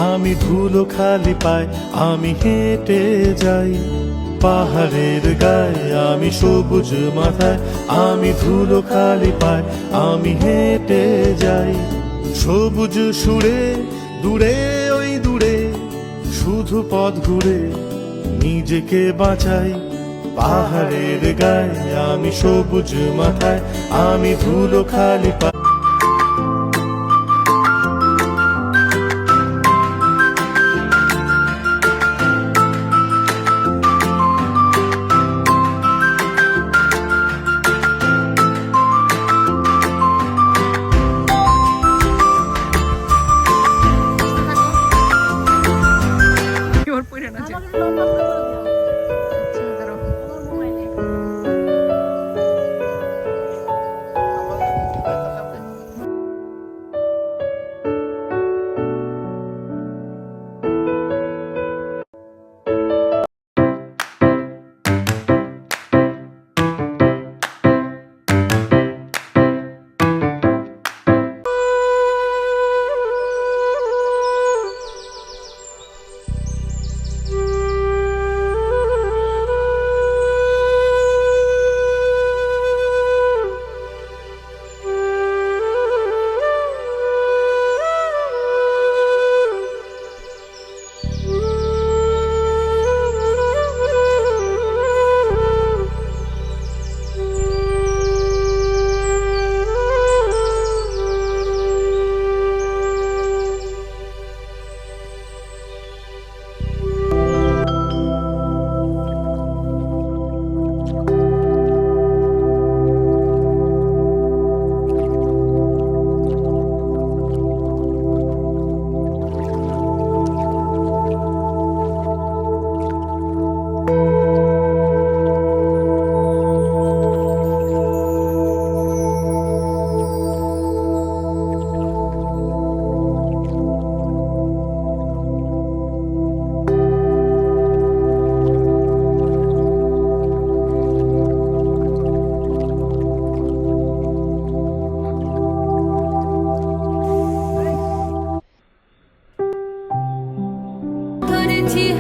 আমি ধুলো খালি পাই আমি হেঁটে যাই। পাহাড়ের গায়ে আমি সবুজ মাথায়, আমি ধুলো খালি পাই আমি হেঁটে যাই। সবুজ সুরে দূরে ওই দূরে শুধু পথ ঘুরে নিজেকে বাঁচাই। পাহাড়ের গায়ে আমি সবুজ মাথায়, আমি ধুলো খালি পাই।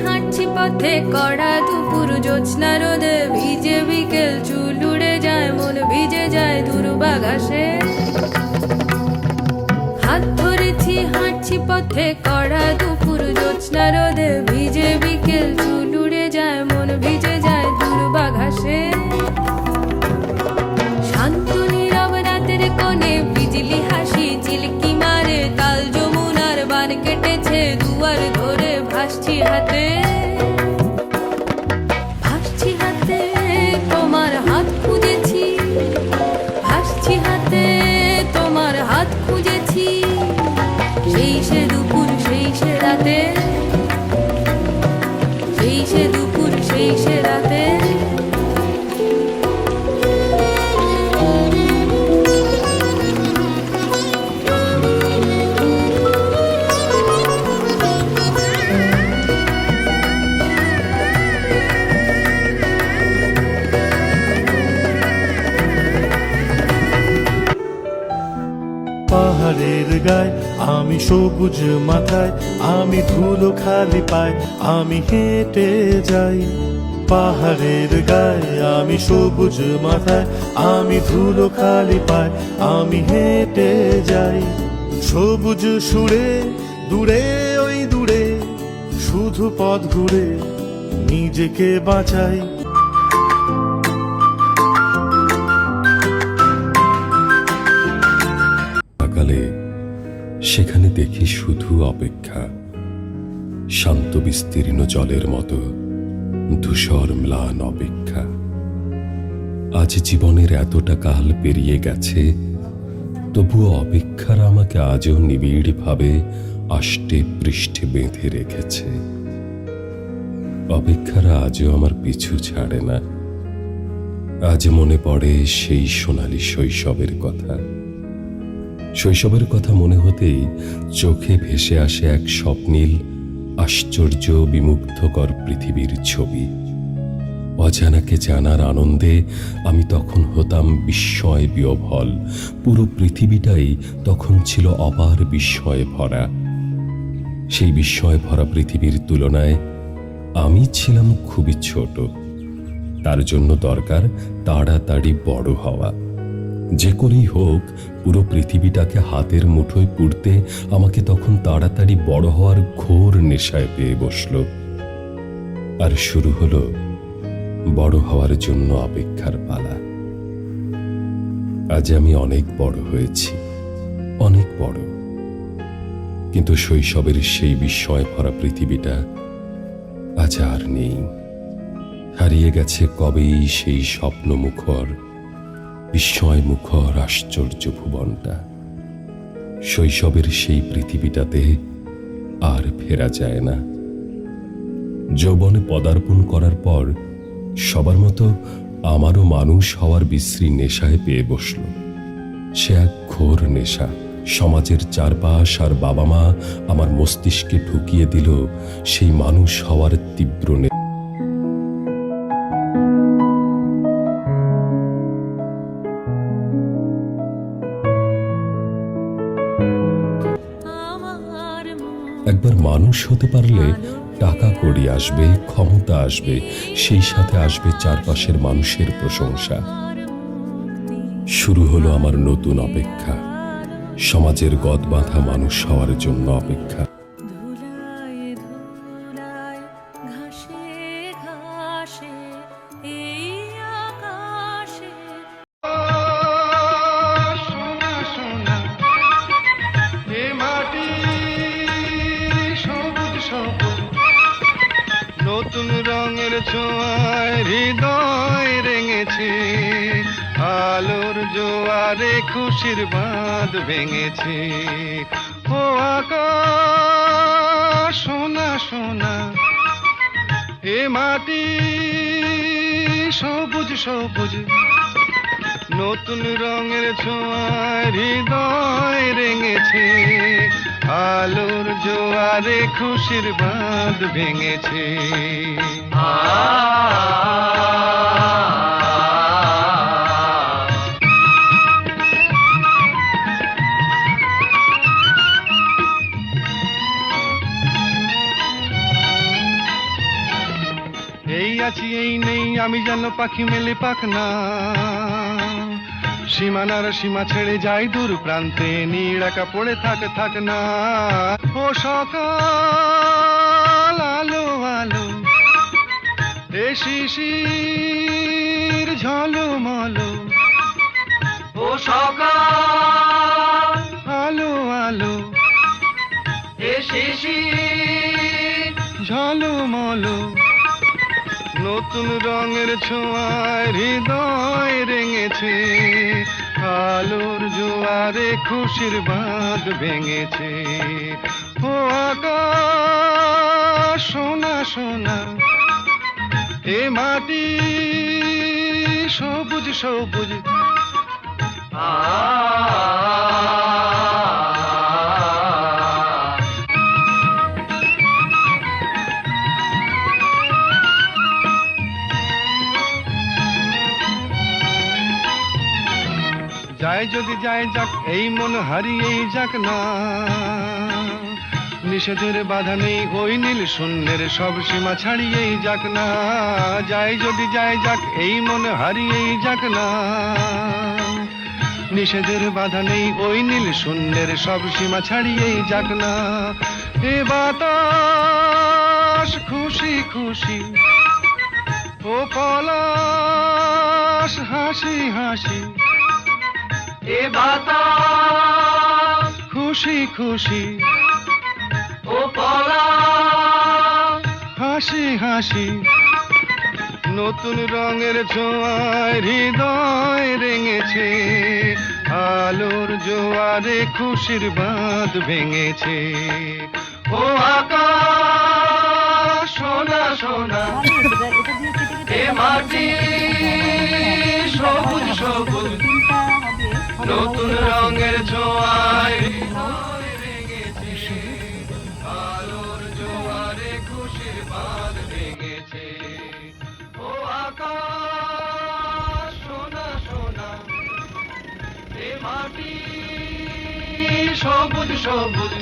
হাঁটছি পথে কড়া দুপুর জ্যোৎস্না রোদে ভিজে বিকেল চুল উড়ে যায় মন ভিজে যায় দুর্বা ঘাসে। হাত ধরেছি হাঁটছি পথে কড়া দুপুর জ্যোৎস্না রোদে ভিজে বিকেল চুল উড়ে যায় মন ভিজে যায় দুর্বা ঘাসে। শান্ত নীরব রাতের কোণে বিজলি হাসি চিলকি মারে কাল যমুনার বান কেটেছে দুয়ার ধরে ভাসছি হাতে ভাসছি হাতে তোমার হাত খুঁজেছি ভাসছি হাতে তোমার হাত খুঁজেছি সেই সে দুপুর সেই সে রাতে সেই সে দুপুর সেই সে রাতে। পাহাড়ের গায়ে আমি সবুজ মাথায়, আমি ধুলো খালি পাই আমি হেঁটে যাই। পাহাড়ের গায়ে আমি সবুজ মাথায়, আমি ধুলো খালি পাই আমি হেঁটে যাই। সবুজ সুরে দূরে ওই দূরে শুধু পথ ঘুরে নিজেকে বাঁচাই। সেখানে দেখি শুধু অপেক্ষা, শান্ত বিস্তীর্ণ জলের মতো ধূসর ম্লান অপেক্ষা। আজ জীবনের এতটা কাল পেরিয়ে গেছে, তবুও অপেক্ষার আমাকে আজও নিবিড় ভাবে আষ্টে পৃষ্ঠে বেঁধে রেখেছে। অপেক্ষারা আজও আমার পিছু ছাড়ে না। আজ মনে পড়ে সেই সোনালী শৈশবের কথা। শৈশবের কথা মনে হতেই চোখে ভেসে আসে এক স্বপ্নীল আশ্চর্য বিমুগ্ধকর পৃথিবীর ছবি। অজানাকে জানার আনন্দে আমি তখন হতাম বিস্ময় বিহ্বল। পুরো পৃথিবীটাই তখন ছিল অপার বিস্ময়ে ভরা। সেই বিস্ময় ভরা পৃথিবীর তুলনায় আমি ছিলাম খুবই ছোট। তার জন্য দরকার তাড়াতাড়ি বড় হওয়া। যে করেই হোক পুরো পৃথিবীটাকে হাতের মুঠোয় পুড়তে আমাকে তখন তাড়াতাড়ি বড় হওয়ার ঘোর নেশায় পেয়ে বসল। আর শুরু হলো বড় হওয়ার জন্য অপেক্ষার পালা। আজ আমি অনেক বড় হয়েছি, অনেক বড়, কিন্তু শৈশবের সেই বিস্ময় ভরা পৃথিবীটা আজ আর নেই। হারিয়ে গেছে কবেই সেই স্বপ্নমুখর, বিস্ময় মুখর আশ্চর্য ভুবনটা। শৈশবের সেই পৃথিবীটাতে আর ফেরা যায় না। যৌবনে পদার্পণ করার পর সবার মতো আমারও মানুষ হওয়ার বিশ্রী নেশায় পেয়ে বসল। সে এক ঘোর নেশা। সমাজের চারপাশ আর বাবা মা আমার মস্তিষ্কে ঢুকিয়ে দিল সেই মানুষ হওয়ার তীব্র একবার মানুষ হতে পারলে টাকা কড়ি আসবে, ক্ষমতা আসবে, সেই সাথে আসবে চারপাশের মানুষের প্রশংসা। শুরু হলো আমার নতুন অপেক্ষা, সমাজের গদবাঁধা মানুষ হওয়ার জন্য অপেক্ষা। ধুলায় ধুলায় ঘাসে ঘাসে এই আকাশে সোনা সোনা এ মাটি সবুজ সবুজ, নতুন রঙের ছোঁয়ায় হৃদয় রেঙেছে, আলোর জোয়ারে খুশির বাঁধ ভেঙেছে। ও আকাশ সোনা সোনা এ মাটি সবুজ সবুজ, নতুন রঙের ছোঁয়ায় হৃদয় রেঙেছে, আলোর জোয়ারে খুশির বাঁধ ভেঙেছে। এই আছি এই নেই আমি যেন পাখি মেলে পাখনা, সীমানার সীমা ছেড়ে যাই দূর প্রান্তে, নীড়াকা পড়ে থাক না। ও সকাল আলো আলো এ শিশির ঝলমলো, ও সকাল আলো আলো এ শিশির ঝলমলো, নতুন রঙের ছোঁয়ায় হৃদয় রেঙেছে, আলোর জোয়ারে খুশির বাঁধ ভেঙেছে। ও আকাশ সোনা সোনা এ মাটি সবুজ সবুজ, যায় যদি যায় যাক এই মন হারিয়েই যাক না, নিষেধের বাধা নেই ওই নীল শূন্যের সব সীমা ছাড়িয়েই যাক না। যায় যদি যায় যাক এই মন হারিয়েই যাক না, নিষেধের বাধা নেই ওই নীল শূন্যের সব সীমা ছাড়িয়েই যাক না। এ বাতাস খুশি খুশি, ও পলাশ হাসি হাসি, এ বাতাস খুশি খুশি, ও পলাশ হাসি হাসি, নতুন রঙের ছোঁয়ায় হৃদয় রেঙেছে, আলোর জোয়ারে খুশির বাঁধ ভেঙেছে। ও আকাশ সোনা সোনা এ মাটি সবুজ সবুজ, নতুন রঙের ছোঁয়ায় হৃদয় রেঙেছে, আলোর জোয়ারে খুশির বাঁধ ভেঙেছে। ও আকাশ সোনা সোনা এ মাটি সবুজ সবুজ।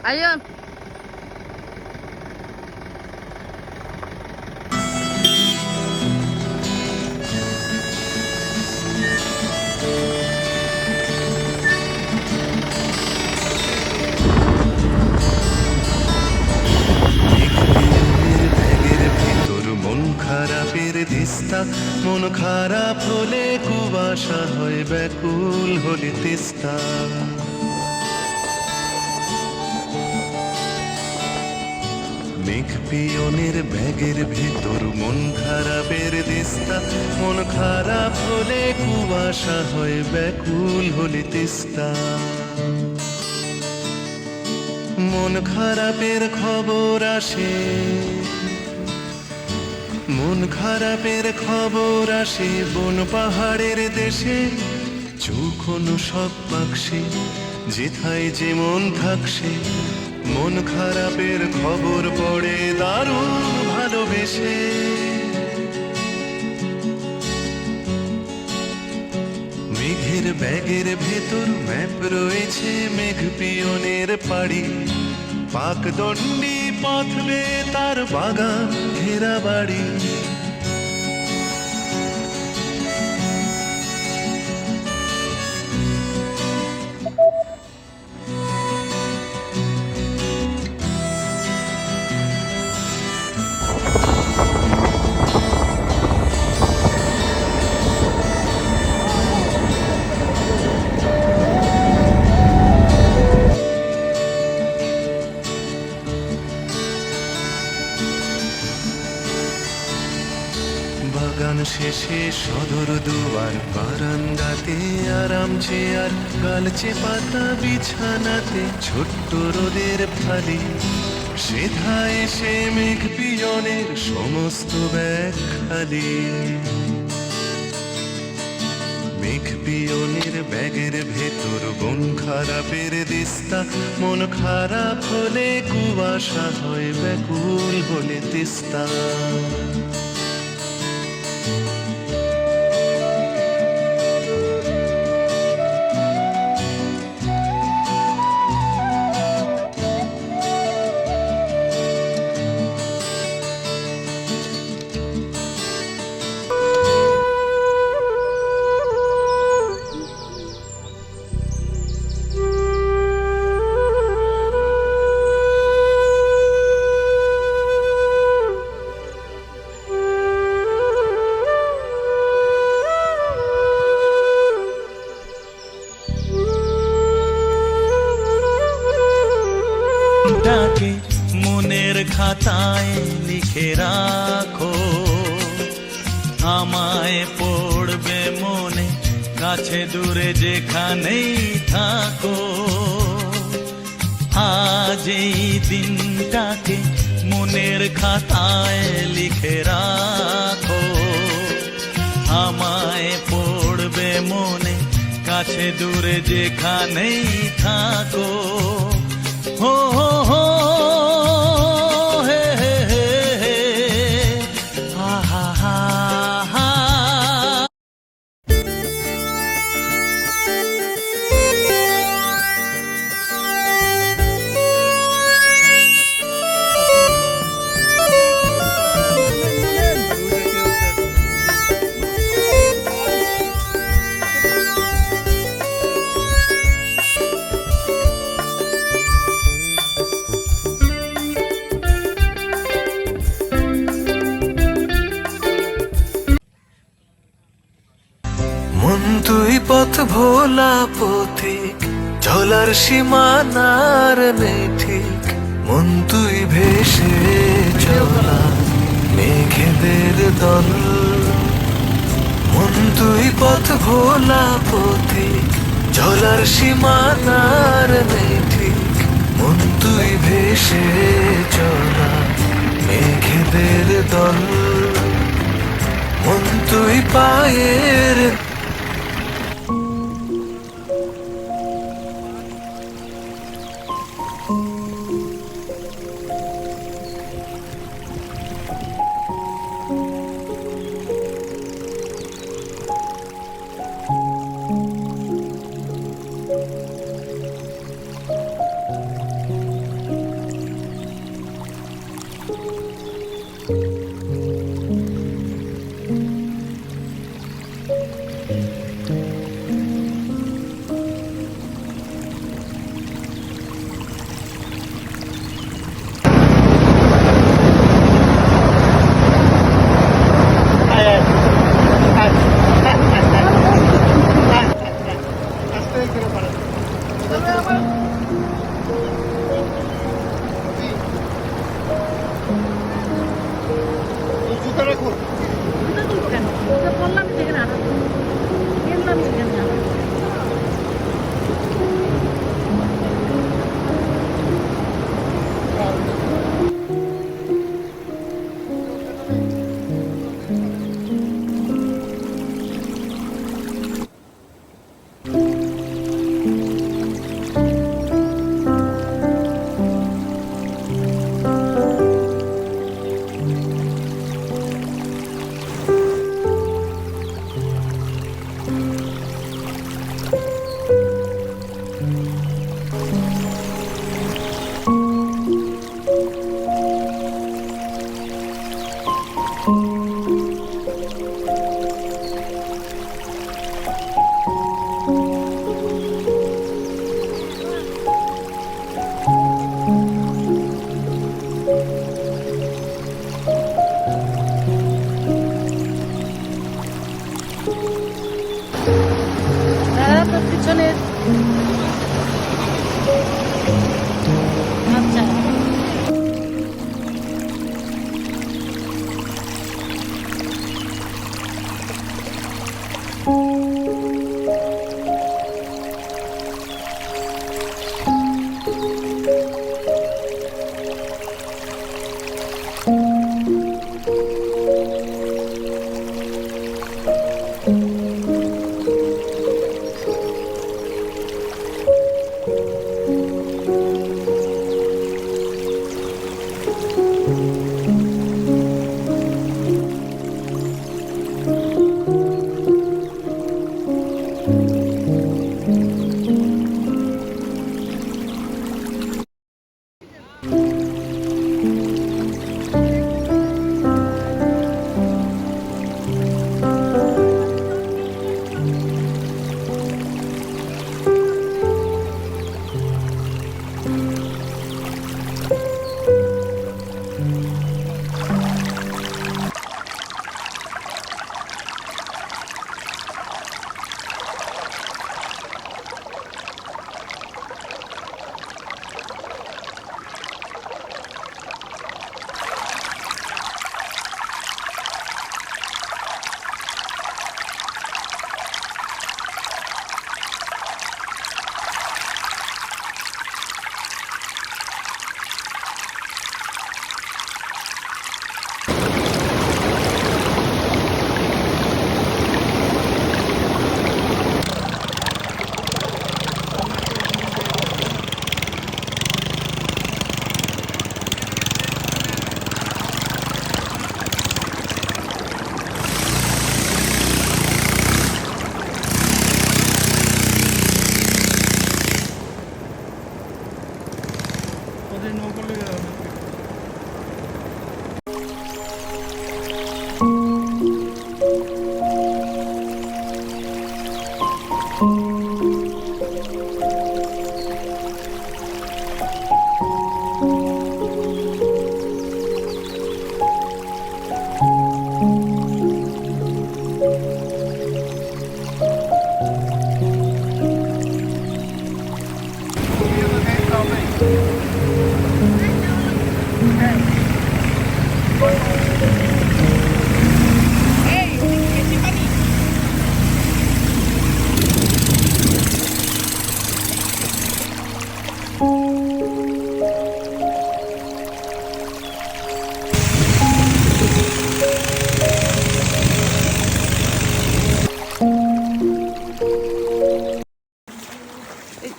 আয়োজন। ব্যাগের ভিতর মন খারাপের দিস্তা, মন খারাপ হলে কুয়াশা হয়, ব্যাকুল হলে তিস্তা। মেঘ পিয়নের ব্যাগের ভিতর মন খারাপের দিস্তা, মন খারাপ হলে কুয়াশা হয়, ব্যাকুল হলে তিস্তা। মন খারাপের খবর আসে, মন খারাপের খবর আসে বন পাহাড়ের দেশে, চোখনো সব বাক্সে যেথায় যে মন থাকছে। মন খারাপের খবর পড়ে দারুণ ভালোবেসে। মেঘের ব্যাগের ভেতর ম্যাপ রয়েছে মেঘ পিয়নের পাড়ি, পাকদণ্ডী পথ বেয়ে তার বাগান ঘেরা বাড়ি। বাগান শেষে সদর দুয়ার, বারান্দাতে আরাম চেয়ার, গালচে পাতা বিছানাতে ছোট্ট রোদের ফালি। সেথা এসে মেঘ পিয়নের সমস্ত ব্যাগ খালি। মেঘ পিয়নের ব্যাগের ভেতর মন খারাপের দিস্তা, মন খারাপ হলে কুয়াশা হয়, ব্যাকুল হলে তিস্তা। ডাকে মনের খাতায় লিখে রাখো, আমায় পড়বে মনে কাছে দূরে যেখানেই থাকো। আজ এই দিনটাকে মনের খাতায় লিখে রাখো, আমায় পড়বে মনে কাছে দূরে যেখানেই থাকো। হো হো হো হে হে হে হে, হা হা হা হা। মন তুই পথ ভোলা পথিক, চলার সীমানার নেই ঠিক। মন তুই ভেসে চলা মেঘেদের দল। মন তুই পথ ভোলা পথিক, চলার সীমানার নেই ঠিক। মন তুই ভেসে চলা মেঘেদের দল। মন তুই পায়ের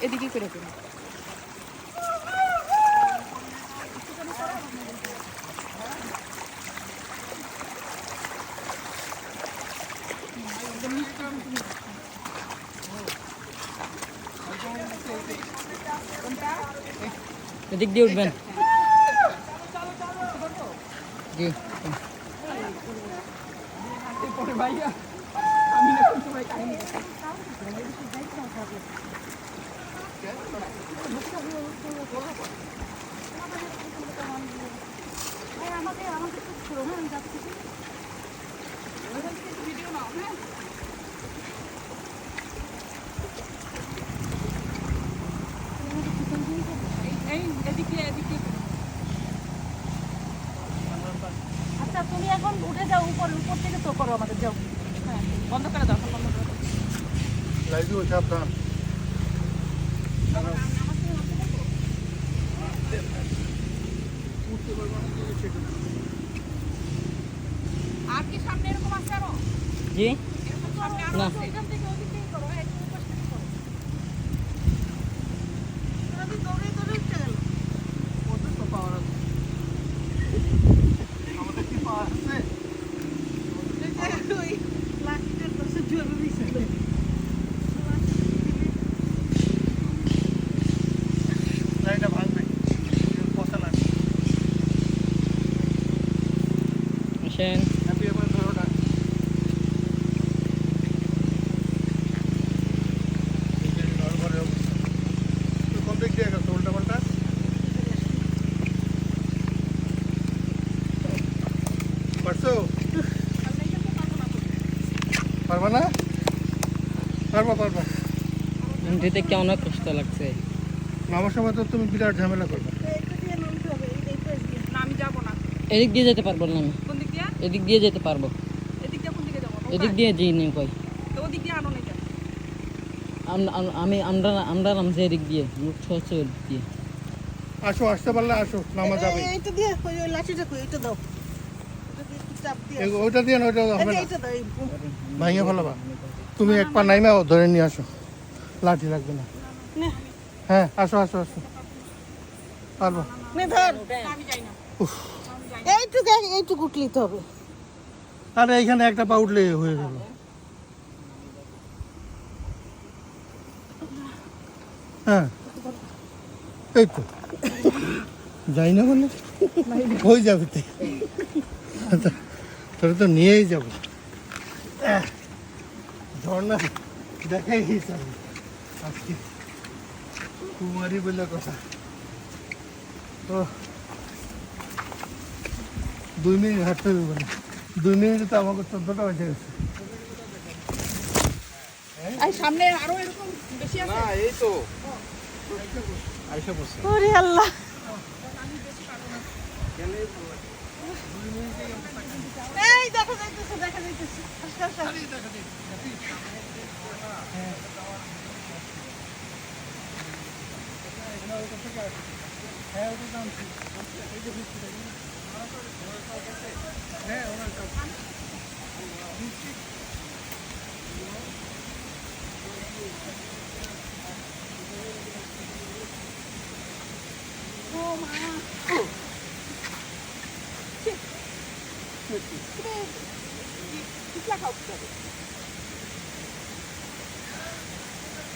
এদিকে করে দিন। এদিক দিয়ে উঠবেন জি এই এদিকে এদিকে আচ্ছা তুমি এখন উঠে যাও উপর উপর থেকে তো করো আমাদের যাও হ্যাঁ বন্ধ করে দাও বন্ধ করে দাও লাইজু সাবধান আর কি সামনে এরকম আছে আরো জি এরকম সামনে আরো না। আছে ওইখান থেকে ওই দিক থেকে করো একদম পাশ থেকে করো আমি দৌড়ে দৌড়ে উঠে গেল কত তো পাওয়ার আছে আমাদের কি পাওয়া আছে ওই লাঠিটার পাশে জরুরি ছিল লাইটা ভাঙবে পচা লাগবে আসেন হ্যাপি এবার ধরো না ঘরে অবস্থা তুই কোন দিক দিয়ে গেছো উল্টা পাল্টা পারছো পারবা না পারবা পারবা দিতে কেমন কষ্ট লাগছে নামার সময় তো তুমি বিরাট ঝামেলা করবে না আমি যাবো না এদিক দিয়ে যেতে পারবো না আমি কোন দিক দিয়ে এদিক দিয়ে যেতে পারবো এদিক দিয়ে কোন দিকে যাবো এদিক দিয়ে যেই নেই কই তো ওদিক দিয়ে আনো না কেন আমরা নামছি এদিক দিয়ে মুখ হচ্ছে ওদিক দিয়ে আসো আসতে পারলে আসো নামা যাবে এইটা দিয়ে ওই লাঠিটা কই এটা দাও এটা দিয়ে একটু চাপ দিয়ে ওইটা দিয়ে না ওইটা হবে না এইটা দাও ভাইয়া ফেলাবা তুমি এক পা নাইমা ধরে নিয়ে আসো লাঠি লাগবে না হ্যাঁ আসো আসো আসো পারবো নে ধর আমি যাই না এইটুকু উঠলিতে হবে আরে এইখানে একটা পা উঠলে হয়ে গেল হ্যাঁ এই তো যাই না বলে হয়ে যাবে তোরা তো নিয়েই যাবো ঝর্ণা দেখাই হিসাবে আজকে কুমারী বলে কথা ও 2 মিনিট হাঁটতে হবে বলে 2 মিনিটে তো আমাকে 14টা বেজে গেছে এই সামনে আরো এরকম বেশি আছে না এই তো আইসা বসে ওরে আল্লাহ এই দেখা যাইতেছে আস্তে আস্তে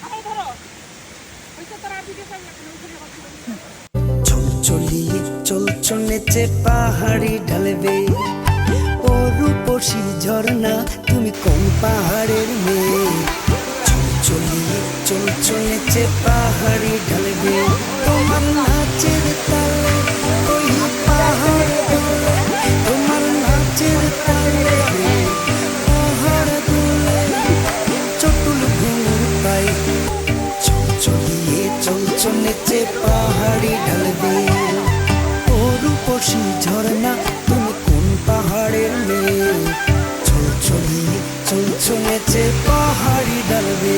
আরে ধরো ওইটা তোর আর দিকে সামনে কোনো উঠে যাবে চলিয়ে চলছো নেচে পাহাড়ি ঢালবে ও রূপসী ঝর্ণা তুমি কোন পাহাড়ের মেয়ে চলিয়ে চলছো নেচে পাহাড়ি ঢালবে তোমার নাচের তালে ওই পাহাড় দোলে তোমার নাচের তালে পাহাড় দোলে চটুল ঘুমুর পাই চলিয়ে চলছো নেচে পাহাড়ি ঢালবে ও রূপসী ঝর্ণা তুমি কোন পাহাড়ের মেয়ে চলিয়ে চলছো নেচে পাহাড়ি ঢালবে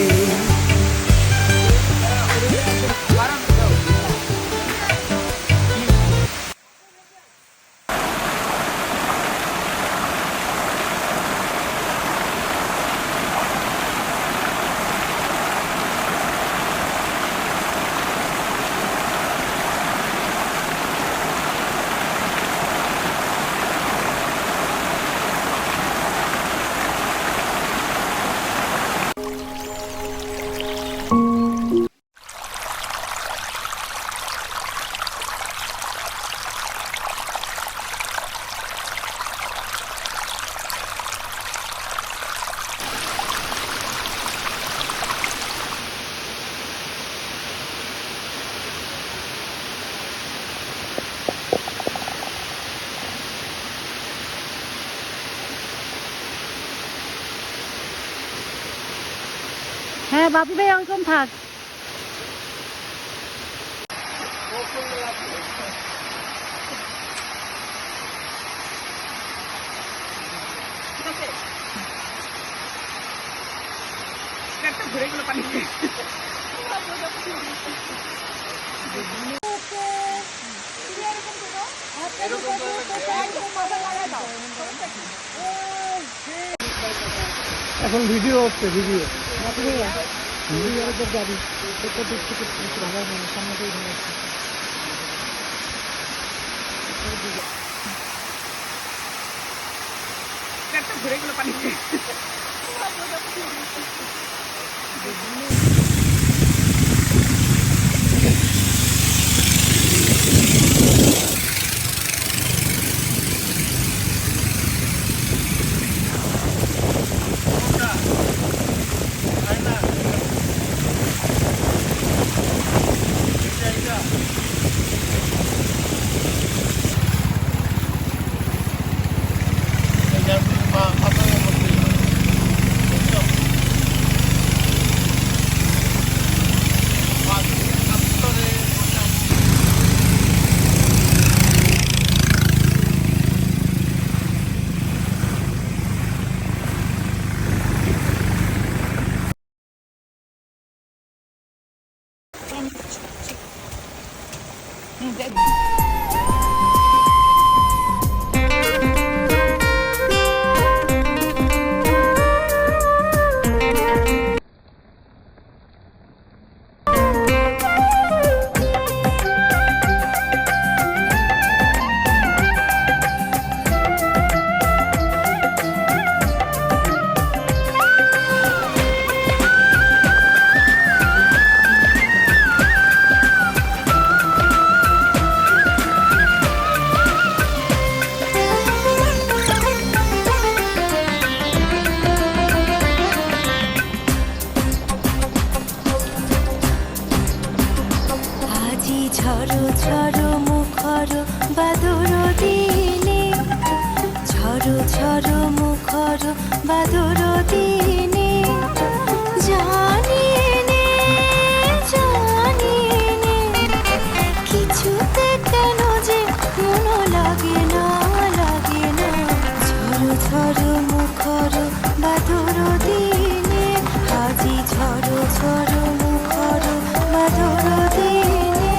হ্যাঁ বাপি ভাই ওরকম থাক ঠিক আছে একটা ঘুরে গেল পানিতে এখন ভিডিও হচ্ছে ভিডিও গাড়ি সামনে একটা ঘুরে গেল পানিতে আজি ঝড়ো ঝড়ো মুখর বাদর দিনে ঝড়ো ঝড়ো মুখর বাদর দিনে জানি নে কিছুতে কেন যে মন লাগে না ঝড়ো ঝড়ো মুখর বাদর দিনে আজি ঝড়ো ঝড়ো মুখর বাদর দিনে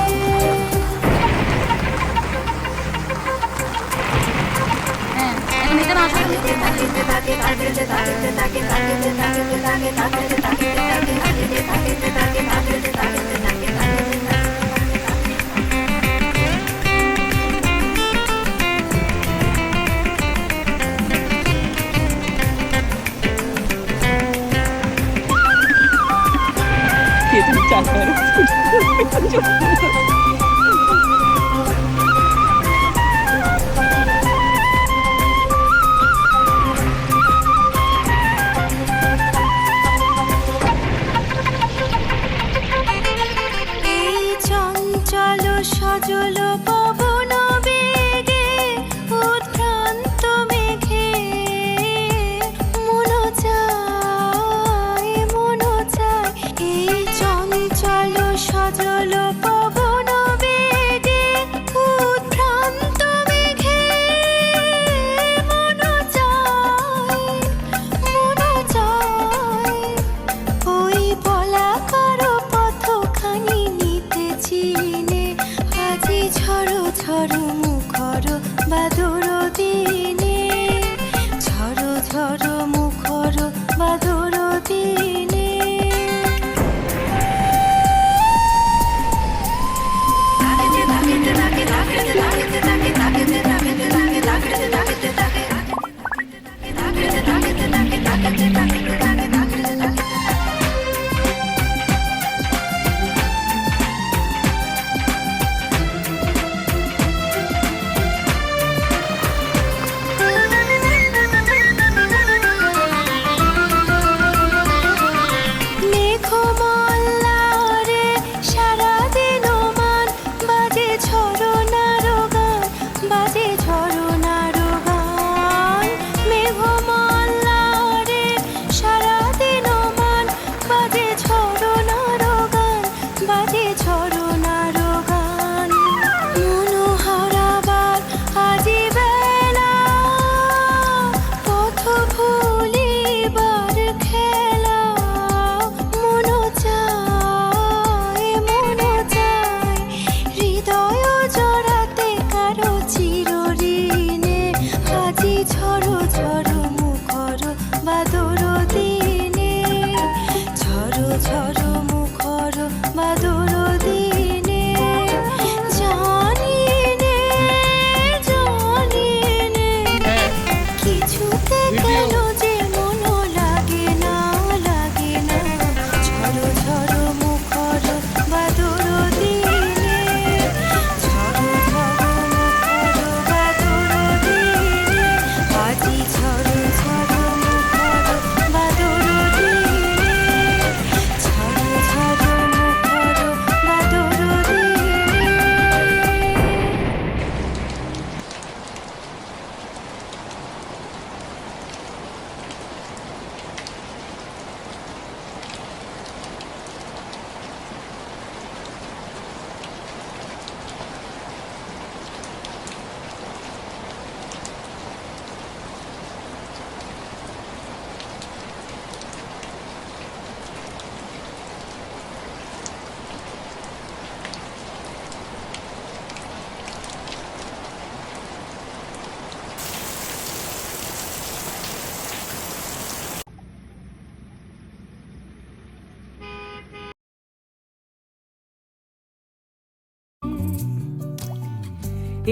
এই চঞ্চল সজল পবন বেগে উদ্ভ্রান্ত মেঘে মন চায় এই চঞ্চল সজল পবন বেগে উদ্ভ্রান্ত মেঘে মন চায় ওই বলাকার পথখানি নিতেছি নে আজি ঝড়ো ঝড়ো মুখর বাদর দিনে ঝড়ো ঝড়ো মুখর বাদর দিনে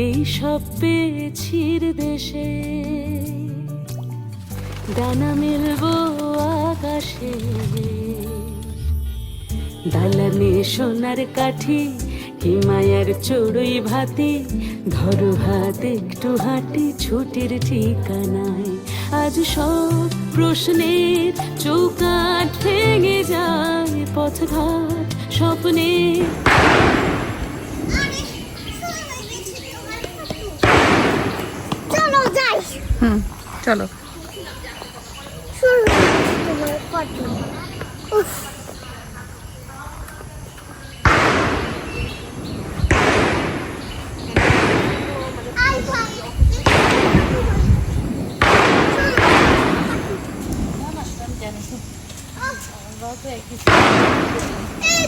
এই সব পেয়েছির দেশে, ডানা মেলবো আকাশে। দালানে সোনার কাঠি, হিমায়ার চড়ুই ভাতি, ধরো হাত একটু হাঁটি ছুটির ঠিকানায়। আজ সব প্রশ্নের চৌকাঠ ভেঙে যায়, পথঘাট স্বপ্নে। চলো যাই। চলো। শুরু তোমার কত উফ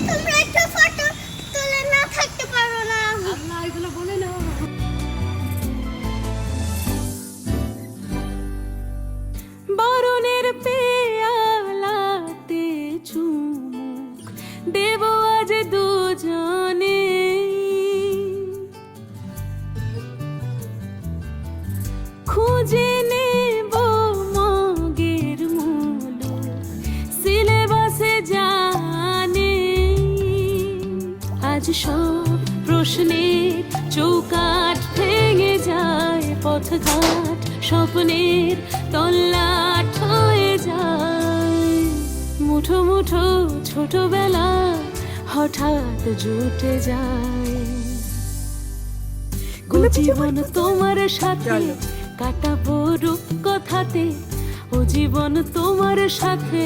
তোমরা একটা ফটো তুলে না থাকতে পারো না? আল্লাহ এগুলো বলে না। বরণের পেয়ালাতে চুমুক দেব আজ দুজনে, খুঁজে নেব মগের মুলুক সিলেবাসে জানে। আজ সব প্রশ্নের চৌকাঠ ভেঙে যায়, পথঘাট স্বপ্নের তল্লাট হয়ে যায়। মুঠো মুঠো ছোটবেলা হঠাৎ জুটে যায়। জীবন তোমার সাথে কাটাবো রূপ কথাতে, ও জীবন তোমার সাথে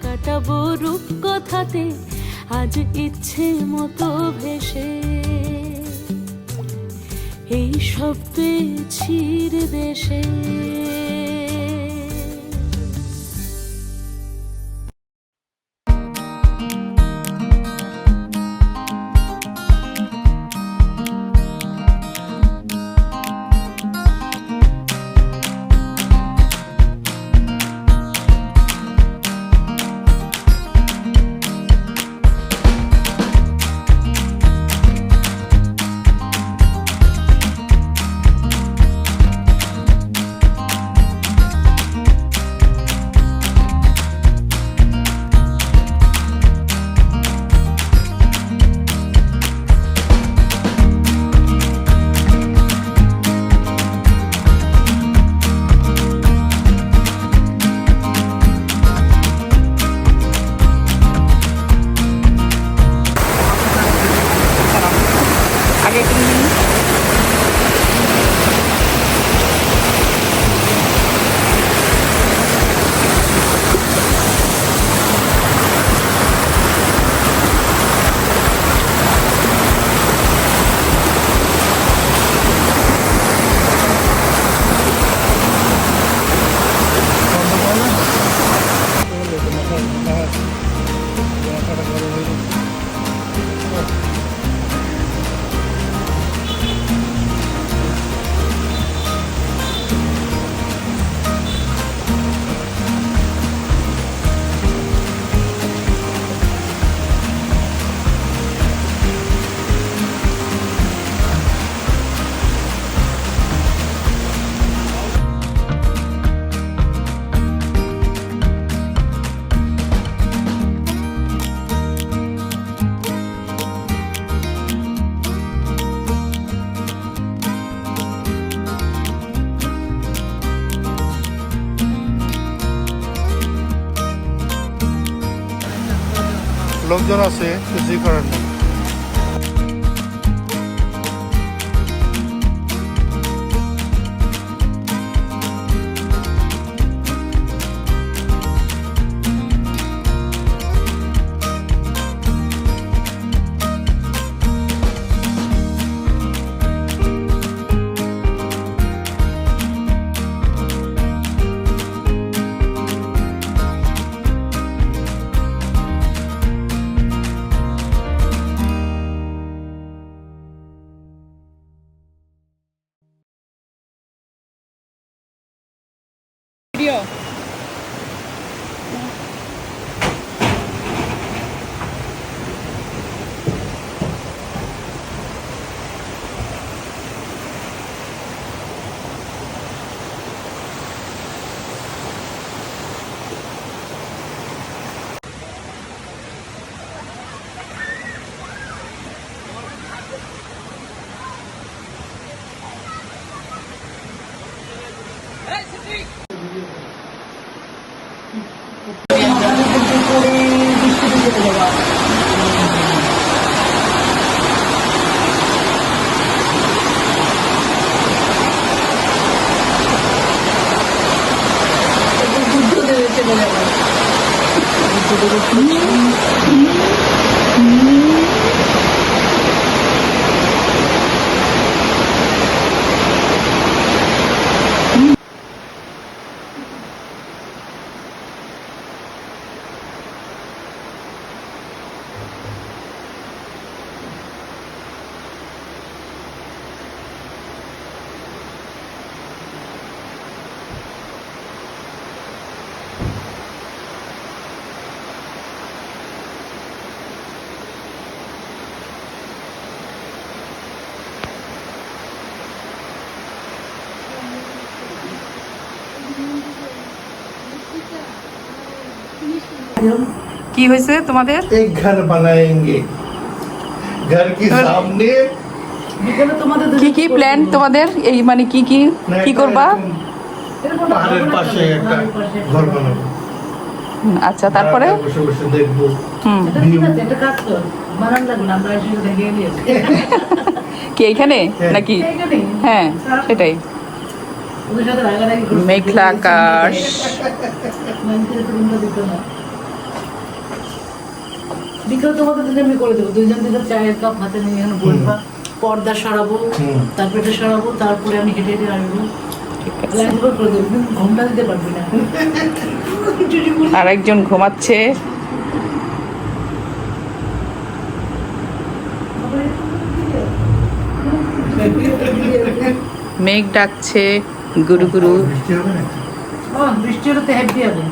কাটাবো রূপ কথাতে। আজ ইচ্ছে মতো ভেসে এই সব পেয়েছির দেশে। লোকজন আছে, কিছুই করার নেই। কি হয়েছে তোমাদের? एक घर बनाएंगे घर के सामने কি কি প্ল্যান তোমাদের? এই মানে কি কি কি করবা? পাহাড়ের পাশে একটা ঘর বানাবো। আচ্ছা, তারপরে বসে বসে দেখবো হুম কি এইখানে নাকি? হ্যাঁ, সেটাই। মেঘলা আকাশ, বিকেল তোমাদের দিনে আমি করে দেবো, দুইজন দুজন চায়ের কাপ হাতে নিয়ে এখানে বলবা, পর্দা সরাবো, তারপরে এটা সরাবো, তারপরে আমি হেঁটে হেঁটে আসবো, লাইনগুলো করে দেবো, কিন্তু ঘুমটা দিতে পারবি না। আর একজন ঘুমাচ্ছে। মেঘ ডাকছে গুরু গুরু। বৃষ্টি হবে না বৃষ্টি হলে তো হেঁটে হবে।